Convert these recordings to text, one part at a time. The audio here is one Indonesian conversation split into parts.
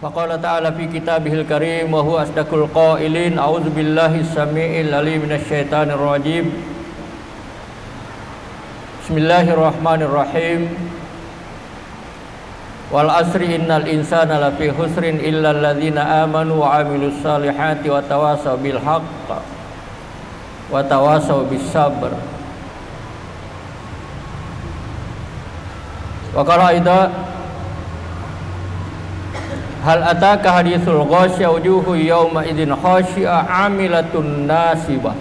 Faqala ta'ala fi kitabihil karim wa huwa asdaqul qailin a'udzu billahi samii'il 'aliim minasy syaithaanir rajiim. Bismillahirrahmanirrahim. Wal asri innal insana lafi khusrin illa alladzina amanu wa 'amilus salihati wa tawasaw bil haqq wa tawasaw bis sabr. Wa qala aidha hal ataka haditsul ghasyiah wujuhu yawma idzin khashi'ah 'amilatun nasibah.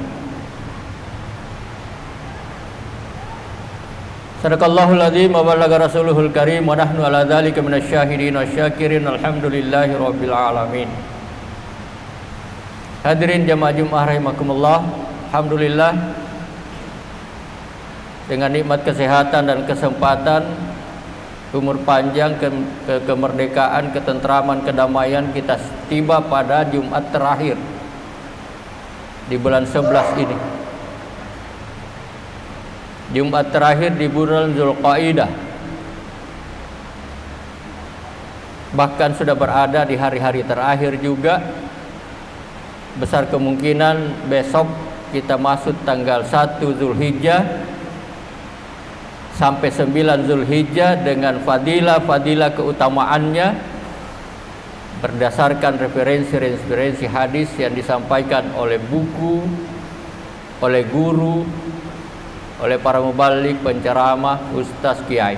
Sadaqallahul adzim wa ballagha rasuluhul karim wa nahnu ala dzalika minasy syahidin wasyakirin alhamdulillahi rabbil alamin. Hadirin jamaah Jumat rahimakumullah, alhamdulillah dengan nikmat kesehatan dan kesempatan, umur panjang, kemerdekaan, ketentraman, kedamaian, kita tiba pada Jumat terakhir di bulan 11 ini. Jumat terakhir di bulan Zulqaidah. Bahkan sudah berada di hari-hari terakhir juga. Besar kemungkinan besok kita masuk tanggal 1 Zulhijjah sampai 9 Zulhijjah dengan fadilah keutamaannya berdasarkan referensi hadis yang disampaikan oleh buku, oleh guru, oleh para mubalik, penceramah, ustaz, kiai.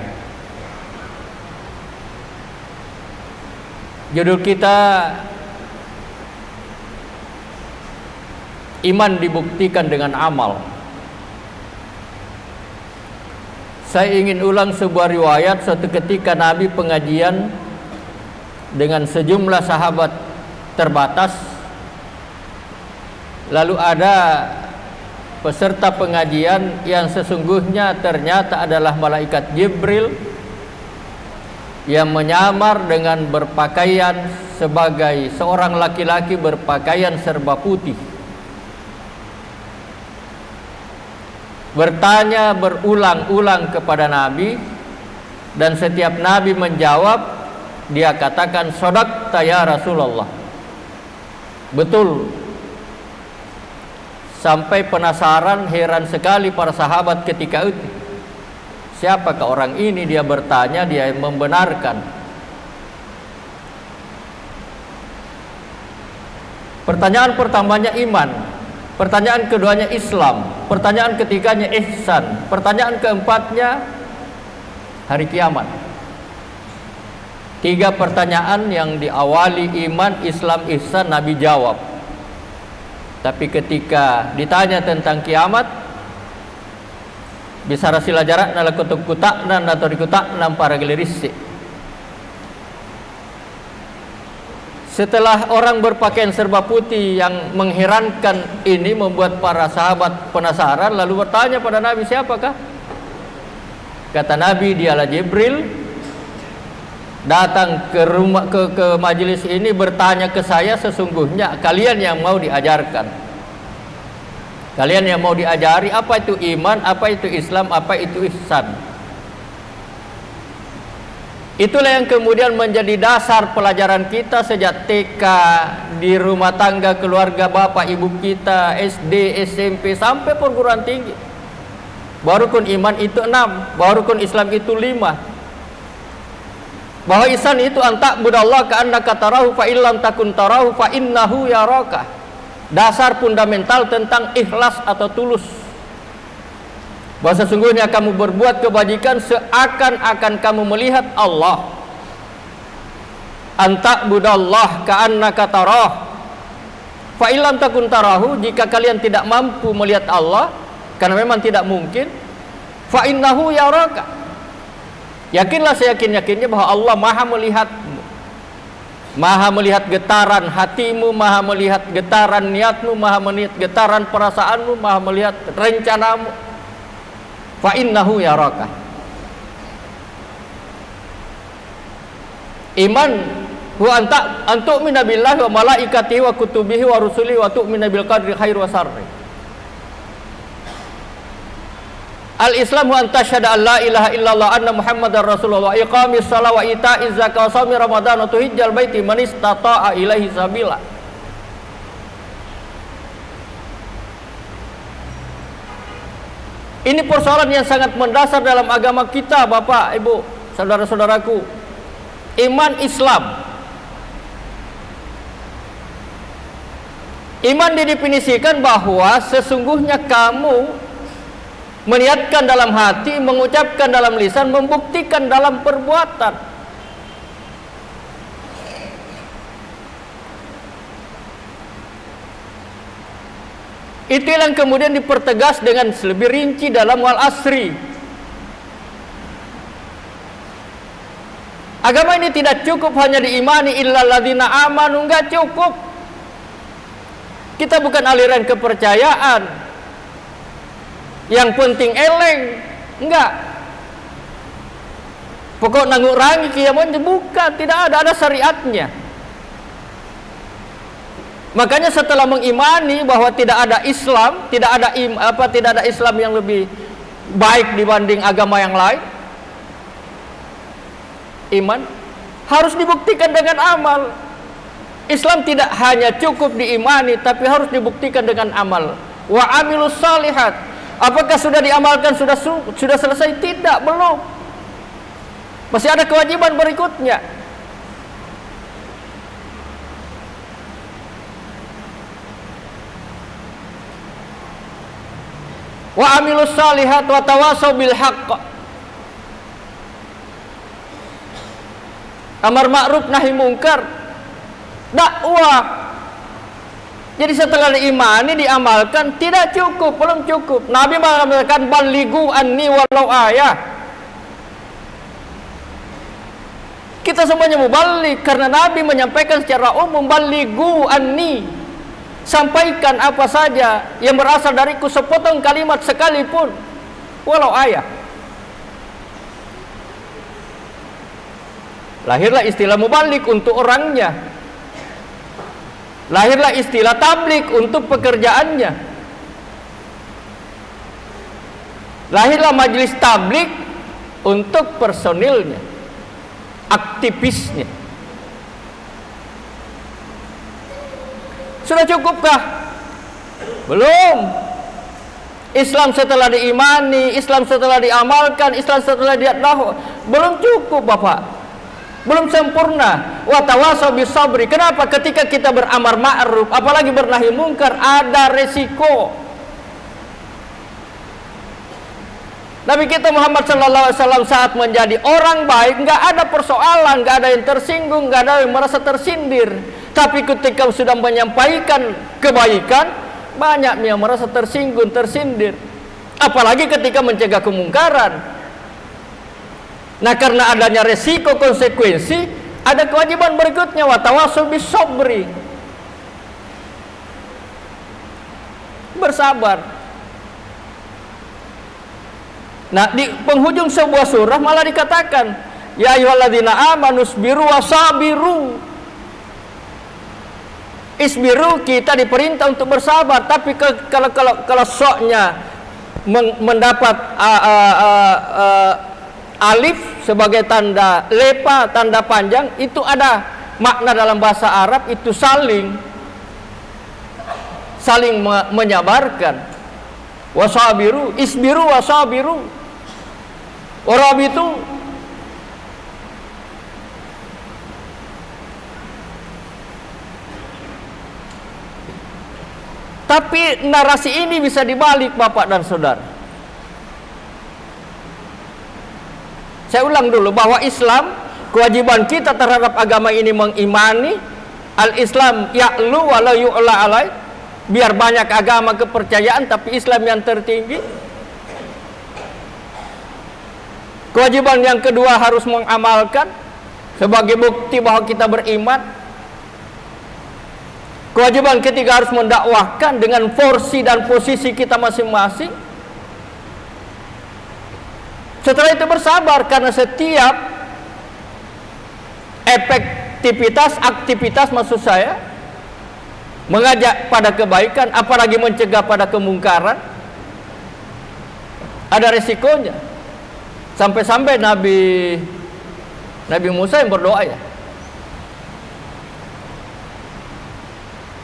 Judul kita iman dibuktikan dengan amal. Saya ingin ulang sebuah riwayat. Suatu ketika Nabi pengajian dengan sejumlah sahabat terbatas. Lalu ada peserta pengajian yang sesungguhnya ternyata adalah malaikat Jibril yang menyamar dengan berpakaian sebagai seorang laki-laki berpakaian serba putih. Bertanya berulang-ulang kepada Nabi, dan setiap Nabi menjawab, dia katakan, "Shadaqta ya Rasulullah." Betul. Sampai penasaran, heran sekali para sahabat ketika itu. Siapakah orang ini? Dia bertanya, dia membenarkan. Pertanyaan pertamanya iman. Pertanyaan keduanya Islam. Pertanyaan ketiganya ihsan. Pertanyaan keempatnya hari kiamat. 3 pertanyaan yang diawali iman, Islam, ihsan, Nabi jawab. Tapi ketika ditanya tentang kiamat, bisara sila jarak nala kutub kutak dan atau dikutak nam para gelirisi. Setelah orang berpakaian serba putih yang mengherankan ini membuat para sahabat penasaran, lalu bertanya pada Nabi, siapakah? Kata Nabi, dialah Jibril, datang ke rumah ke majelis ini bertanya ke saya, sesungguhnya kalian yang mau diajarkan. Kalian yang mau diajari apa itu iman, apa itu Islam, apa itu ihsan. Itulah yang kemudian menjadi dasar pelajaran kita sejak TK, di rumah tangga keluarga bapak ibu kita, SD, SMP, sampai perguruan tinggi. Bahwa rukun iman itu 6, bahwa rukun Islam itu 5. Bahwa ihsan itu anta budallah ka'annaka tarahu fa illam takun tarahu fa innahu yaraka. Dasar fundamental tentang ikhlas atau tulus. Bahwa sesungguhnya kamu berbuat kebajikan seakan-akan kamu melihat Allah. Anta budallah ka'annaka tarah fa illam takun tarahu, jika kalian tidak mampu melihat Allah, karena memang tidak mungkin, fa innahu yaraka, yakinlah seyakin-yakinnya bahwa Allah maha melihatmu, maha melihat getaran hatimu, maha melihat getaran niatmu, maha melihat getaran perasaanmu, maha melihat rencanamu. Fa innahu yaraka. Iman huwa antu'mina billahi wa malaikatihi wa kutubihi wa rusulihi wa tu'mina bil qadri khairi wa syarri. Al-Islamu an tasyhadu an la ilaha illallah anna Muhammadar Rasulullah wa iqamis shalah wa ita'iz zakah wa shaumi ramadan wa tuhijjal baiti man istata'a ilaihi sabila. Ini persoalan yang sangat mendasar dalam agama kita, Bapak, Ibu, saudara-saudaraku. Iman Islam. Iman didefinisikan bahwa sesungguhnya kamu meniatkan dalam hati, mengucapkan dalam lisan, membuktikan dalam perbuatan. Itu yang kemudian dipertegas dengan lebih rinci dalam wal asri. Agama ini tidak cukup hanya diimani illal ladzina amanu, enggak cukup. Kita bukan aliran kepercayaan yang penting eleng, enggak. Pokok nangurangi kiamun, bukan, tidak ada syariatnya. Makanya setelah mengimani bahwa tidak ada Islam, tidak ada Islam yang lebih baik dibanding agama yang lain, iman harus dibuktikan dengan amal. Islam tidak hanya cukup diimani, tapi harus dibuktikan dengan amal. Wa amilus salihat. Apakah sudah diamalkan, sudah selesai? Tidak, belum. Masih ada kewajiban berikutnya. Wa amilus salihat wa tawasau bil haqq. Amar ma'ruf nahi mungkar, dakwah. Jadi setelah diimani, diamalkan, tidak cukup, belum cukup. Nabi mengatakan balighu anni walau ayah. Kita semuanya mubalik karena Nabi menyampaikan secara umum balighu anni. Sampaikan apa saja yang berasal dariku, sepotong kalimat sekalipun, walau ayat. Lahirlah istilah mubalik untuk orangnya. Lahirlah istilah tablik untuk pekerjaannya. Lahirlah majelis tablik untuk personilnya, aktivisnya. Sudah cukupkah? Belum. Islam setelah diimani, Islam setelah diamalkan, Islam setelah didakwah, belum cukup, Bapak. Belum sempurna. Wa tawasau bis sabri. Kenapa? Ketika kita beramar ma'ruf, apalagi bernahi mungkar, ada resiko. Nabi kita Muhammad sallallahu alaihi wasallam saat menjadi orang baik, enggak ada persoalan, enggak ada yang tersinggung, enggak ada yang merasa tersindir. Tapi ketika sudah menyampaikan kebaikan, banyak yang merasa tersinggung, tersindir. Apalagi ketika mencegah kemungkaran. Nah, karena adanya resiko konsekuensi, ada kewajiban berikutnya, wa tawasau bis sabri. Bersabar. Nah, di penghujung sebuah surah malah dikatakan, ya ayyuhalladzina amanu sabiru wasabiru. Isbiru, kita diperintah untuk bersabar, tapi kalau soknya mendapat alif sebagai tanda lepa, tanda panjang, itu ada makna dalam bahasa Arab, itu saling menyabarkan. Wasabiru, isbiru wasabiru, warabitu. Tapi narasi ini bisa dibalik, Bapak dan Saudara. Saya ulang dulu bahwa Islam, kewajiban kita terhadap agama ini mengimani. Al-Islam ya'lu wa la yu'la alai. Biar banyak agama kepercayaan, tapi Islam yang tertinggi. Kewajiban yang kedua harus mengamalkan sebagai bukti bahwa kita beriman. Kewajiban ketiga harus mendakwahkan dengan porsi dan posisi kita masing-masing. Setelah itu bersabar, karena setiap aktivitas maksud saya, mengajak pada kebaikan, apalagi mencegah pada kemungkaran, Ada resikonya. Sampai-sampai Nabi Musa yang berdoa ya,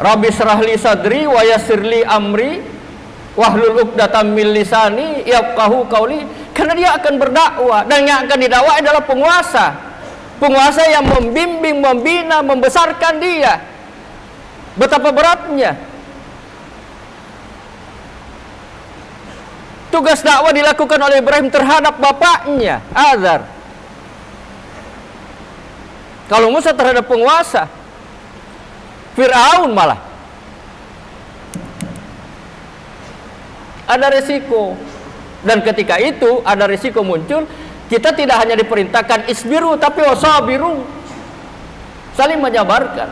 Rabbi syrahli sadri wa yassirli amri wahlul 'uqdatam min lisani yafqahu qauli. Karena dia akan berdakwah, dan yang akan didakwah adalah penguasa yang membimbing, membina, membesarkan dia. Betapa beratnya. Tugas dakwah dilakukan oleh Ibrahim terhadap bapaknya, Azar. Kalau Musa terhadap penguasa, Fir'aun malah. Ada resiko. Dan ketika itu ada resiko muncul, kita tidak hanya diperintahkan isbiru, tapi wasabiru, saling menyabarkan.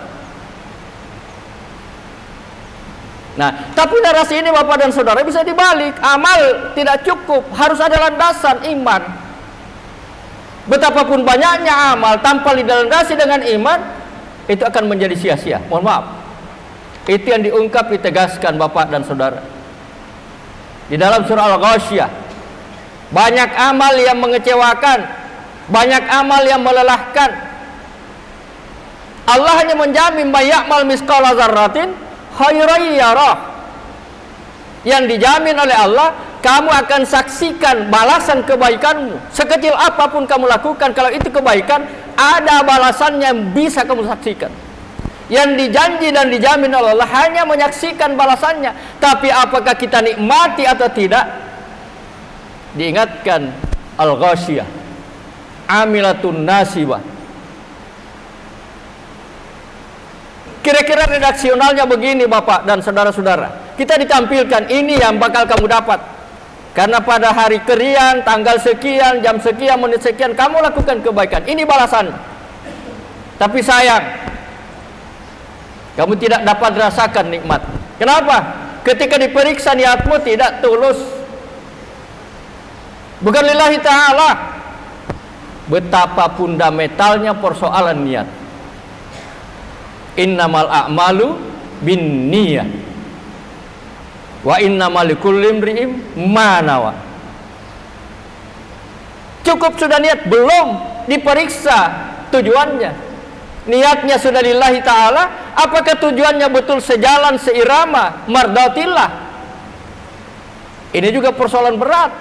Nah, tapi narasi ini Bapak dan Saudara bisa dibalik. Amal tidak cukup, harus ada landasan iman. Betapapun banyaknya amal tanpa dilandasi dengan iman, itu akan menjadi sia-sia. Mohon maaf. Itu yang diungkap, ditegaskan Bapak dan Saudara di dalam surah Al-Ghasyiyah. Banyak amal yang mengecewakan, banyak amal yang melelahkan. Allah hanya menjamin mayya'mal misqala dzarratin khairan yarah. Yang dijamin oleh Allah, kamu akan saksikan balasan kebaikanmu. Sekecil apapun kamu lakukan, kalau itu kebaikan, ada balasannya yang bisa kamu saksikan. Yang dijanji dan dijamin oleh Allah hanya menyaksikan balasannya. Tapi apakah kita nikmati atau tidak? Diingatkan Al-Ghasyiyah, amilatun nasibah. Kira-kira redaksionalnya begini Bapak dan saudara-saudara. Kita ditampilkan ini yang bakal kamu dapat. Karena pada hari sekian, tanggal sekian, jam sekian, menit sekian, kamu lakukan kebaikan. Ini balasan. Tapi sayang, kamu tidak dapat rasakan nikmat. Kenapa? Ketika diperiksa niatmu tidak tulus, bukan lillahi ta'ala. Betapa fundamentalnya persoalan niat. Innamal a'malu bin niyah wa innamal likulli imri'in ma nawa. Cukup sudah niat, belum diperiksa tujuannya. Niatnya sudah lillahi ta'ala, apakah tujuannya betul sejalan, seirama, mardatillah? Ini juga persoalan berat.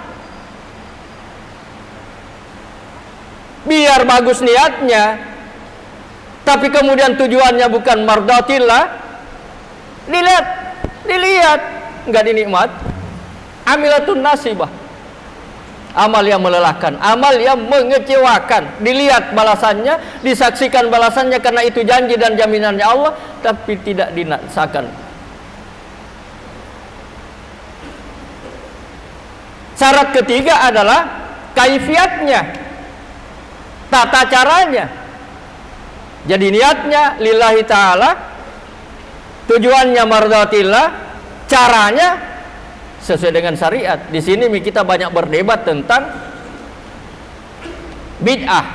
Biar bagus niatnya, tapi kemudian tujuannya bukan mardatillah, dilihat, nggak dinikmat. Amilatun nasibah, amal yang melelahkan, amal yang mengecewakan. Dilihat balasannya, disaksikan balasannya karena itu janji dan jaminannya Allah, tapi tidak dirasakan. Syarat ketiga adalah kaifiatnya, tata caranya. Jadi niatnya lillahi ta'ala, tujuannya mardatillah, caranya sesuai dengan syariat. Di sini kita banyak berdebat tentang bid'ah.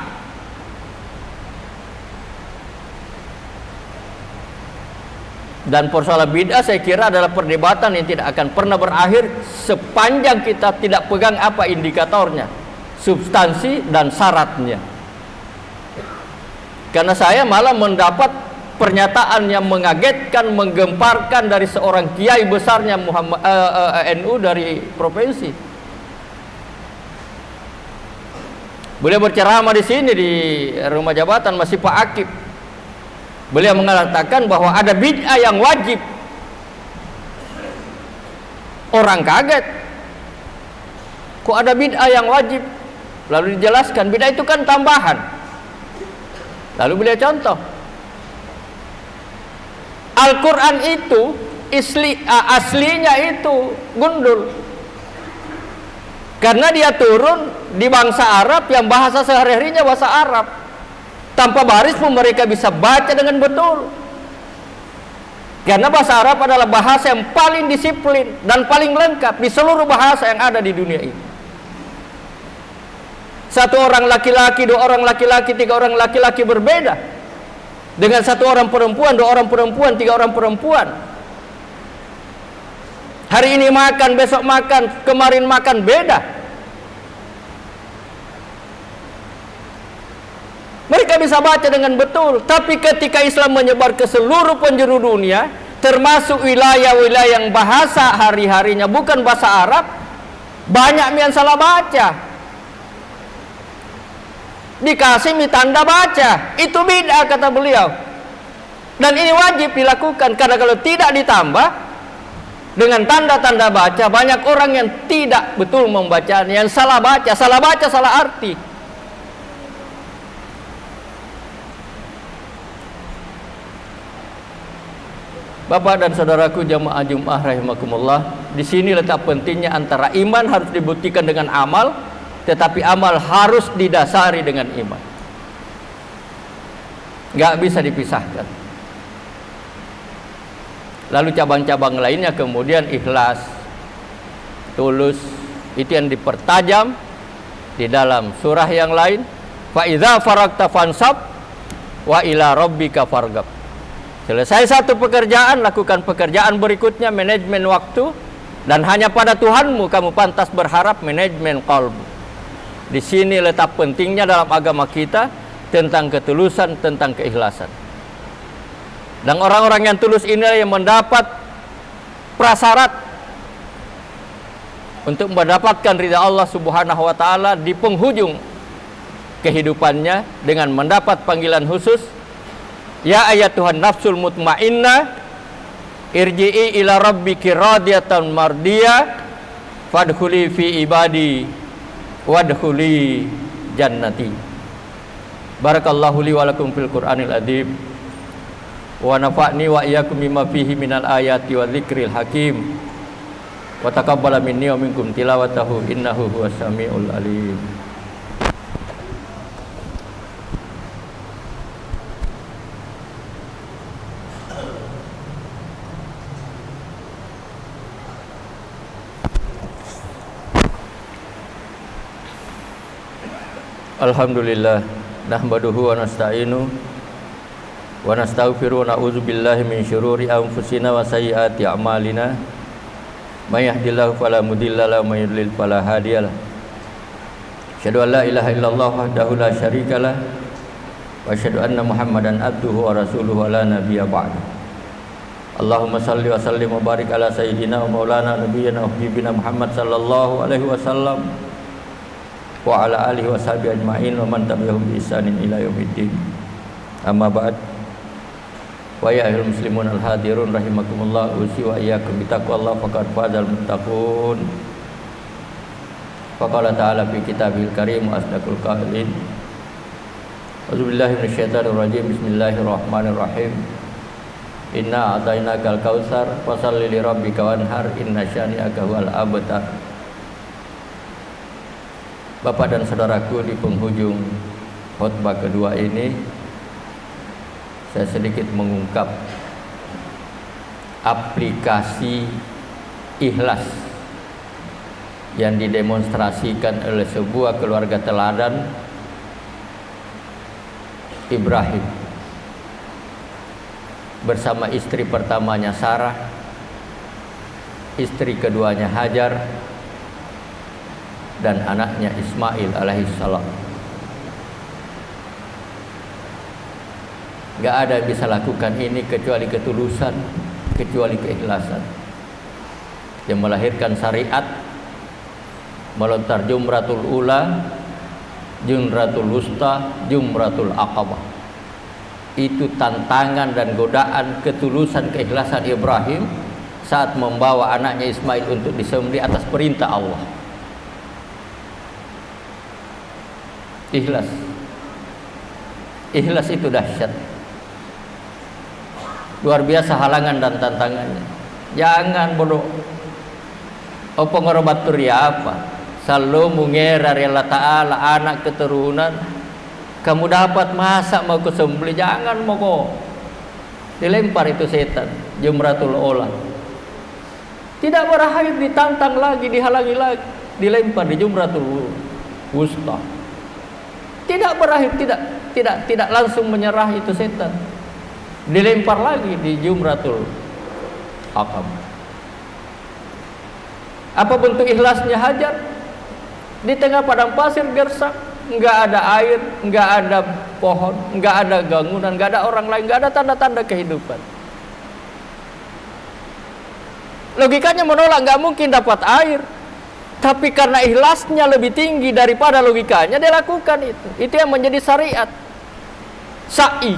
Dan persoalan bid'ah saya kira adalah perdebatan yang tidak akan pernah berakhir sepanjang kita tidak pegang apa indikatornya, substansi dan syaratnya. Karena saya malah mendapat pernyataan yang mengagetkan, menggemparkan dari seorang kiai besarnya NU dari provinsi. Beliau berceramah di sini di rumah jabatan masih Pak Akib. Beliau mengatakan bahwa ada bid'ah yang wajib. Orang kaget. Kok ada bid'ah yang wajib? Lalu dijelaskan, bid'ah itu kan tambahan. Lalu beliau contoh, Al-Quran itu aslinya itu gundul, karena dia turun di bangsa Arab yang bahasa sehari-harinya bahasa Arab. Tanpa baris pun mereka bisa baca dengan betul, karena bahasa Arab adalah bahasa yang paling disiplin dan paling lengkap di seluruh bahasa yang ada di dunia ini. Satu orang laki-laki, dua orang laki-laki, tiga orang laki-laki berbeda dengan satu orang perempuan, dua orang perempuan, tiga orang perempuan. Hari ini makan, besok makan, kemarin makan, beda. bisa baca dengan betul. Tapi ketika Islam menyebar ke seluruh penjuru dunia, termasuk wilayah-wilayah yang bahasa hari-harinya bukan bahasa Arab, banyak yang salah baca. Dikasih tanda baca, itu bid'ah kata beliau. Dan ini wajib dilakukan, karena kalau tidak ditambah dengan tanda-tanda baca, banyak orang yang tidak betul membacanya, yang salah baca, salah arti. Bapak dan saudaraku jamaah Jumat rahimakumullah, di sini letak pentingnya antara iman harus dibuktikan dengan amal, tetapi amal harus didasari dengan iman. Gak bisa dipisahkan. Lalu cabang-cabang lainnya kemudian ikhlas, tulus, itu yang dipertajam di dalam surah yang lain. Fa idza faragta fansab wa ila rabbika farghab. Selesai satu pekerjaan, lakukan pekerjaan berikutnya, manajemen waktu, dan hanya pada Tuhanmu kamu pantas berharap, manajemen qalbu. Di sini letak pentingnya dalam agama kita tentang ketulusan, tentang keikhlasan. Dan orang-orang yang tulus inilah yang mendapat prasyarat untuk mendapatkan ridha Allah Subhanahu wa taala di penghujung kehidupannya dengan mendapat panggilan khusus, ya ayyatuhan nafsul mutmainnah irji'i ila rabbiki radiyatan mardiyah fadkhuli fi ibadi wadkhuli jannati. Barakallahu li wa lakum fil Qur'anil adzim wa nafa'ni wa iyyakum mimma fihi minal ayati wa dzikril hakim wa taqabbala minni wa minkum tilawatahu innahu huwas samiul alim. Alhamdulillah nahmaduhu wa nasta'inu wa nastaghfiru wa na'udzu billahi min syururi anfusina wa sayyiati a'malina. May yahdihillahu fala mudilla lahu wa may yudlil fala hadiyalah. Asyhadu an la ilaha illallah wahdahu la syarikalah wa asyhadu anna Muhammadan abduhu wa rasuluhu la nabiyya ba'da. Allahumma shalli wa sallim wa barik ala sayyidina wa maulana nabiyyina wa habibina Muhammad sallallahu alaihi wasallam wa ala alihi wa sahbihi ajma'in wa man tabi'ahum bi ihsanin ila yaumiddin. Amma ba'd. Wa ya ayyuhal muslimun al hadirun rahimakumullah, usi wa iyyakum bi taqwallah faqad fazal muttaqun. Faqala ta'ala fi kitabil karim wa asdaqul qailin. A'udzubillahi minasyaitonir rajim. Bismillahirrahmanirrahim. Inna a'tainakal kautsar fashalli li rabbika wanhar inna syani'aka huwal abtar. Bapak dan saudaraku, di penghujung khutbah kedua ini saya sedikit mengungkap aplikasi ikhlas yang didemonstrasikan oleh sebuah keluarga teladan Ibrahim bersama istri pertamanya Sarah, istri keduanya Hajar, dan anaknya Ismail alaihissalam. Gak ada yang bisa lakukan ini kecuali ketulusan, kecuali keikhlasan yang melahirkan syariat, melontar jumratul ula, jumratul wusta, jumratul aqabah. Itu tantangan dan godaan ketulusan keikhlasan Ibrahim saat membawa anaknya Ismail untuk disembelih atas perintah Allah. Ikhlas. Ikhlas itu dahsyat. Luar biasa halangan dan tantangannya. Jangan bodoh. Apa ngorobat turia apa? Selalu mengera Allah Ta'ala anak keturunan. Kamu dapat masa mau kesembelih, jangan mau kok. Dilempar itu setan, jumratul olah. Tidak berakhir, ditantang lagi, dihalangi lagi, dilempar di jumratul wusta. Tidak berakhir, tidak langsung menyerah itu setan. Dilempar lagi di jumratul aqabah. Apa bentuk ikhlasnya Hajar? Di tengah padang pasir gersak, nggak ada air, nggak ada pohon, nggak ada bangunan, nggak ada orang lain, nggak ada tanda-tanda kehidupan. Logikanya menolak, nggak mungkin dapat air. Tapi karena ikhlasnya lebih tinggi daripada logikanya, dia lakukan itu. Itu yang menjadi syariat. Sa'i.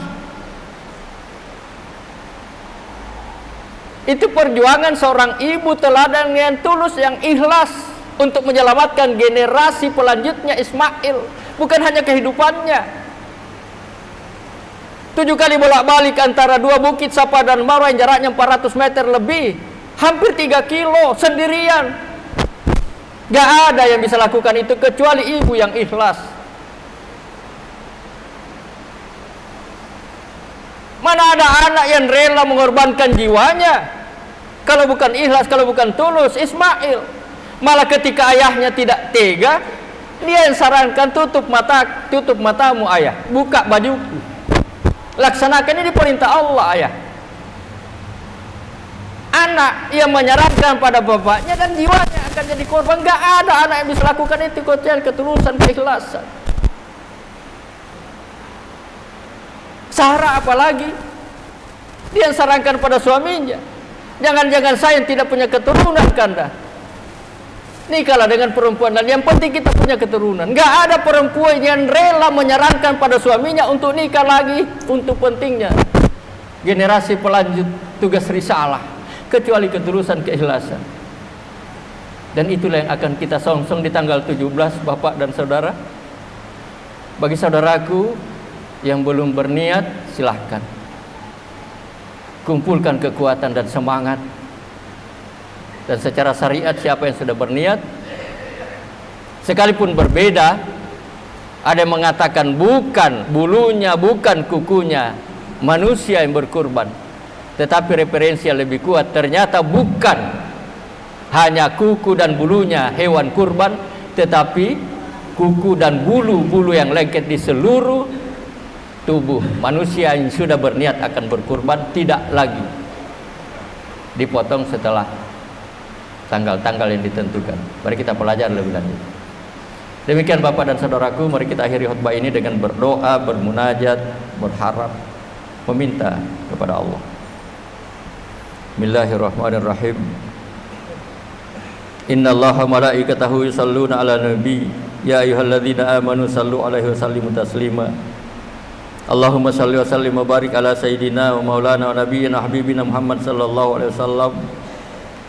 Itu perjuangan seorang ibu teladan yang tulus, yang ikhlas untuk menyelamatkan generasi pelanjutnya Ismail. Bukan hanya kehidupannya. 7 kali bolak-balik antara 2 bukit Safa dan Marwah yang jaraknya 400 meter lebih. Hampir 3 kilo sendirian. Gak ada yang bisa lakukan itu kecuali ibu yang ikhlas. Mana ada anak yang rela mengorbankan jiwanya kalau bukan ikhlas, kalau bukan tulus? Ismail. Malah ketika ayahnya tidak tega, dia yang sarankan, tutup matamu ayah, buka bajuku, laksanakan, ini perintah Allah ayah. Anak yang menyarankan pada bapaknya dan jiwanya akan jadi korban. Gak ada anak yang bisa lakukan itu kecuali ketulusan, keikhlasan. Sarah apalagi, dia yang sarankan pada suaminya, jangan-jangan saya yang tidak punya keturunan kanda, nikahlah dengan perempuan, dan yang penting kita punya keturunan. Gak ada perempuan yang rela menyarankan pada suaminya untuk nikah lagi untuk pentingnya generasi pelanjut tugas risalah, kecuali ketulusan, keikhlasan. Dan itulah yang akan kita songsong di tanggal 17, Bapak dan Saudara. Bagi saudaraku yang belum berniat, silahkan kumpulkan kekuatan dan semangat. Dan secara syariat, siapa yang sudah berniat, sekalipun berbeda, ada yang mengatakan bukan bulunya, bukan kukunya manusia yang berkurban, tetapi referensi yang lebih kuat, ternyata bukan hanya kuku dan bulunya hewan kurban, tetapi kuku dan bulu-bulu yang lengket di seluruh tubuh manusia yang sudah berniat akan berkurban, tidak lagi dipotong setelah tanggal-tanggal yang ditentukan. Mari kita pelajari lebih lanjut. Demikian Bapak dan Saudaraku, mari kita akhiri khutbah ini dengan berdoa, bermunajat, berharap, meminta kepada Allah. Bismillahirrahmanirrahim. Innallaha malaikatahu yusalluna ala nabi ya ayyuhalladzina amanu sallu alaihi wasallimu taslima. Allahumma salli wa sallim wa barik ala sayyidina wa maulana wa nabiyyina habibina Muhammad sallallahu alaihi wasallam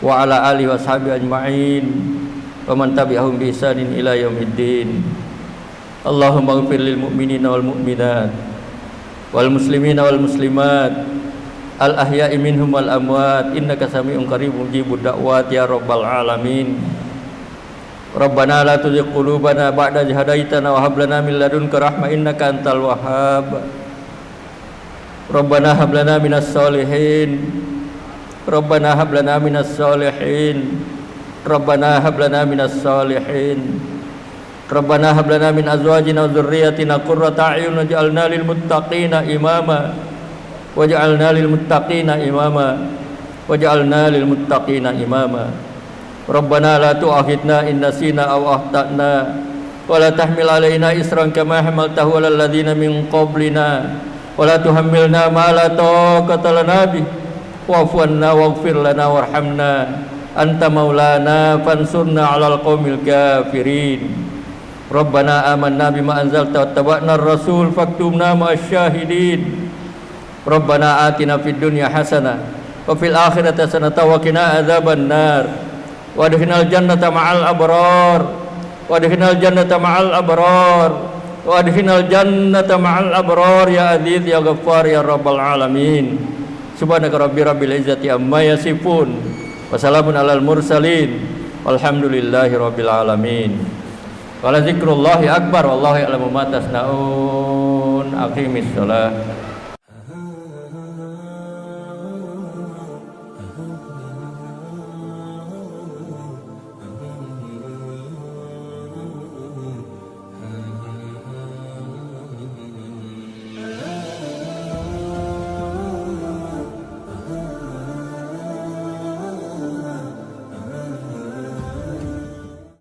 wa ala alihi washabihi ajma'in wa man tabi'ahum bi ihsanin ila yaumiddin. Allahumma ighfir lil mu'minina wal mu'minat wal muslimina wal muslimat al ahya'i minhum wal amwat innaka sami'un qaribun mujibud da'wat ya rabbal alamin. Rabbana la tuzigh qulubana ba'da idh hadaitana wa hab lana min ladunka rahmah innaka antal wahhab. Rabbana hab lana minas solihin. Rabbana hab lana minas solihin. Rabbana hab lana minas solihin. Rabbana hab lana min azwajina wa dzurriyyatina qurrata a'yun waj'alna lil muttaqina imama. Waj'alna lil muttaqina imama. Waj'alna lil muttaqina imama. Rabbana la tu'akhidna in nasina aw akhtana wa la tahmil alaina isran kama hamaltahu 'alal ladzina min qablina wa la tuhammilna ma la taqata lana bih wa'fu 'anna waghfir lana warhamna anta maulana fansurna 'alal qaumil kafirin. Rabbana amanna bima anzalta wattaba'na ar-rasul faktubna ma'asy syahidin. Rabbana atina fid dunya hasanah wa fil akhirati hasanah wa qina adzaban nar. Wadkhilnal jannata ma'al abrar. Wadkhilnal jannata ma'al abrar. Wadkhilnal jannata ma'al abrar ya aziz ya ghaffar ya rabbal alamin. Subhanaka rabbil izzati amma yasifun. Wassalamun alal mursalin. Walhamdulillahi rabbil alamin. Wala zikrullahi akbar wallahu ya'lamu ma tasnaun. Aqimis shalah.